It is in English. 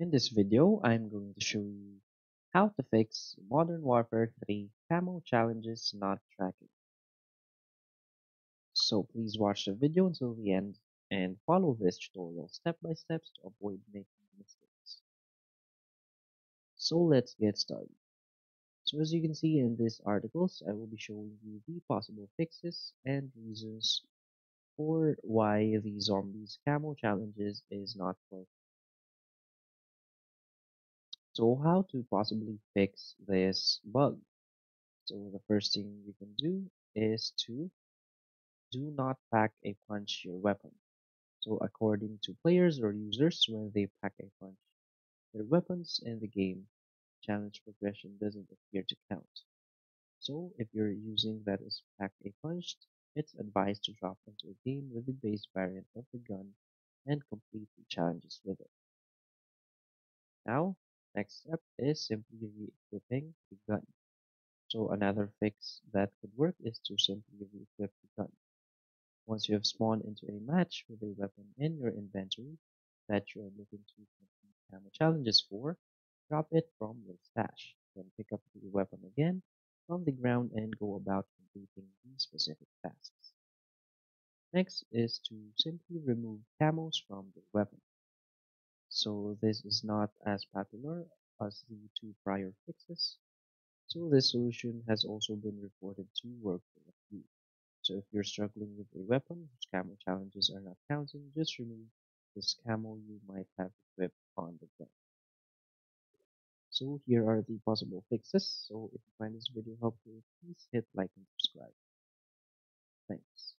In this video, I'm going to show you how to fix Modern Warfare 3 camo challenges not tracking. So please watch the video until the end and follow this tutorial step by step to avoid making mistakes. So let's get started. So as you can see in these articles, I will be showing you the possible fixes and reasons for why the zombies camo challenges is not working. So how to possibly fix this bug? So the first thing you can do is to do not pack a punch your weapon. So according to players or users, when they pack a punch their weapons in the game, challenge progression doesn't appear to count. So if you're using that as pack a punch, it's advised to drop into a game with the base variant of the gun and complete the challenges with it. Now, next step is simply re-equipping the gun. So another fix that could work is to simply re-equip the gun. Once you have spawned into a match with a weapon in your inventory that you are looking to complete camo challenges for, drop it from your stash. Then pick up the weapon again from the ground and go about completing the specific tasks. Next is to simply remove camos from the weapon. So this is not as popular as the two prior fixes, so this solution has also been reported to work for a few. So if you're struggling with a weapon whose camo challenges are not counting, just remove this camo you might have equipped on the gun. So here are the possible fixes. So if you find this video helpful, please hit like and subscribe. Thanks.